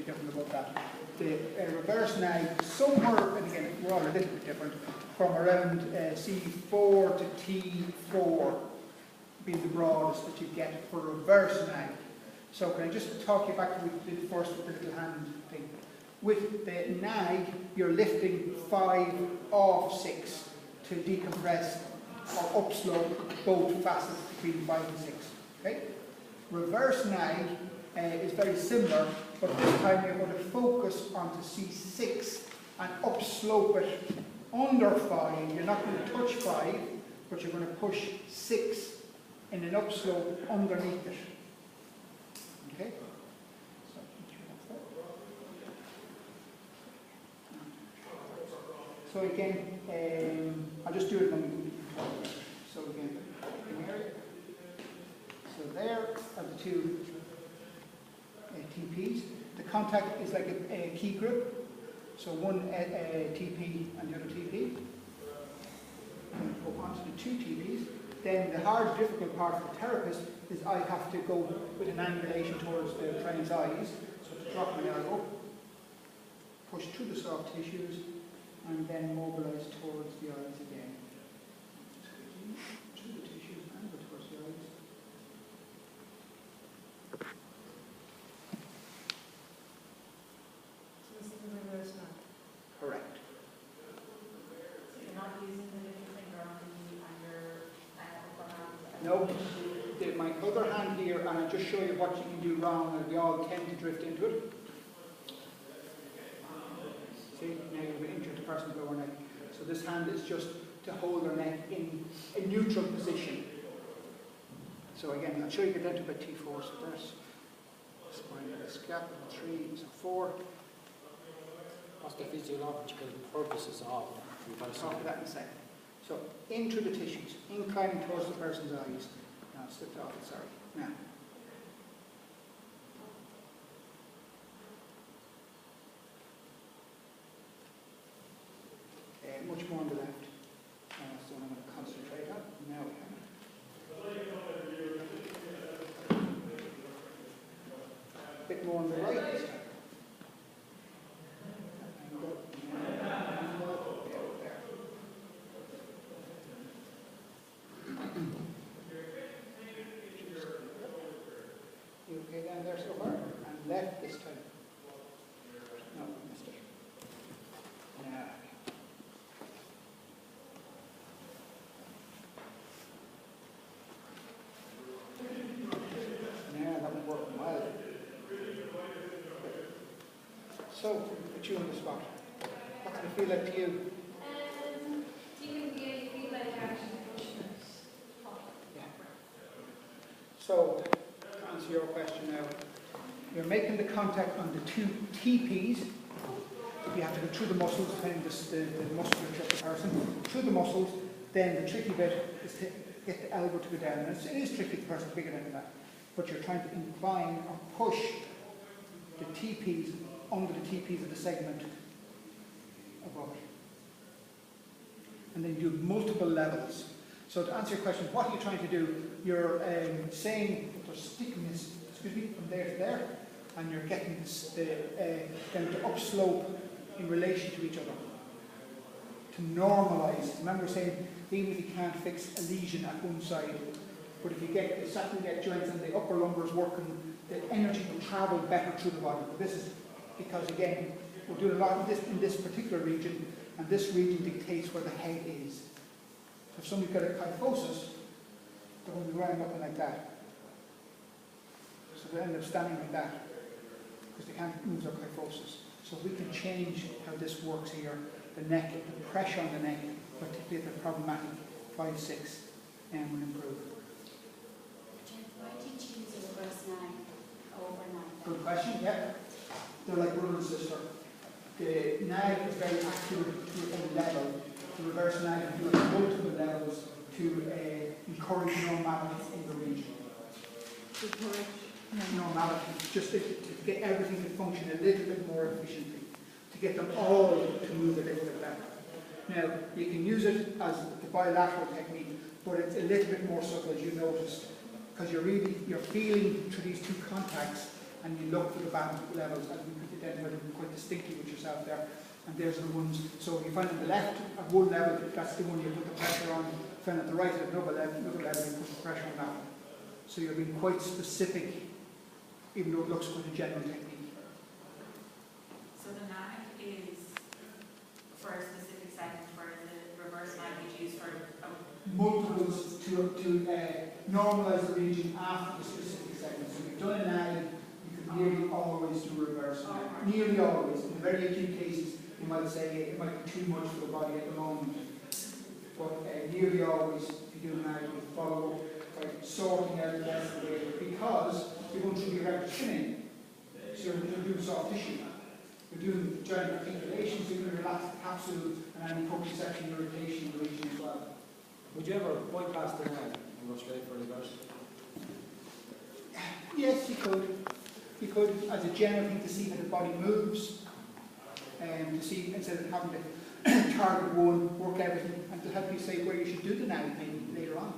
be different about that. The reverse nag, somewhere, and again, we're all a little bit different, from around C4 to T4 being the broadest that you get for reverse nag. So can I just talk you back to what we did first with the little hand thing. With the nag, you're lifting 5 off 6 to decompress or upslope both facets between 5 and 6. Okay? Reverse nag is very similar, but this time you're going to focus onto C6 and upslope it under 5. You're not going to touch 5, but you're going to push 6 in an upslope underneath it. Okay? So again, I'll just do it when we talk about it. So again, here. So there are the two TPs. The contact is like a key group. So one TP and the other TP. Go on to the two TPs. Then the hard, difficult part for the therapist is I have to go with an angulation towards the client's eyes. So to drop my elbow, push through the soft tissues, and then mobilize towards the eyes again. Through the tissues and go towards the eyes. So this is the reverse now? Correct. So you're not using the little finger on your upper hand? No, my other hand here, and I'll just show you what you can do wrong, and we all tend to drift into it. See, now you've injured the person's lower neck. So this hand is just to hold their neck in a neutral position. So again, I'll show you get down to about T4. So there's spine of the scapula, 3, so 4. What's the physiological purposes of I'll talk about that in a second. So into the tissues, inclining towards the person's eyes. Now I slipped off it, sorry. Now. Much more on the left. So I'm going to concentrate on. Now we have it. A bit more on the right this time. You okay down there so far? And left this time. No, I missed it. Now. So, put you on the spot. What does it feel like to you? Do you feel like actually pushing it? Yeah. So, to answer your question now, you're making the contact on the two TPs. You have to go through the muscles, depending on the musculature of the person. Through the muscles, then the tricky bit is to get the elbow to go down. And it is tricky, the person's bigger than that. But you're trying to incline or push the TPs under the TPs of the segment above it. And then you do multiple levels. So to answer your question, what are you trying to do? You're saying that they're sticking this, excuse me, from there to there, and you're getting this, them to upslope in relation to each other. To normalize. Remember saying, even if you can't fix a lesion at one side, but if you get the sacroiliac joints and the upper lumbar is working, the energy will travel better through the body. But this is because, again, we're doing a lot of this in this particular region, and this region dictates where the head is. So if somebody's got a kyphosis, they're going to be running up like that. So they end up standing like that, because they can't move their kyphosis. So we can change how this works here. The neck, the pressure on the neck, particularly the problematic 5-6, and will improve. Why did you choose a reverse nag over nag? Good question, yeah. They're like brother and sister. The nag is very active to a level. The reverse nag can do it at multiple levels to encourage normality in the region. Normality, just to get everything to function a little bit more efficiently. To get them all to move a little bit better. Now, you can use it as the bilateral technique, but it's a little bit more subtle, as you noticed, because you're feeling through these two contacts and you look for the band levels, and you can identify them quite distinctly with yourself there. And there's the ones, so if you find on the left at one level, that's the one you put the pressure on. If you find at the right at another level, you put the pressure on that one. So you're being quite specific, even though it looks quite a general technique. So the NAC is for a specific segment, where the reverse mag is used for Multiples to normalise the region after the specific segment. So if you've done an eye, you can nearly always do reverse. Nearly always. In the very acute cases, you might say it might be too much for the body at the moment. But nearly always, if you do an eye, you follow up by sorting out the best way, because you're going through the erect thinning. So you're doing soft tissue. You're doing giant articulations, so you're going to relax the capsule and any proprioception irritation in the region as well. Would you ever bypass the line and go straight for reverse? Yes, you could. You could, as a general thing, to see how the body moves, and to see, instead of having to target one, work everything, and to help you say where you should do the now maybe later on.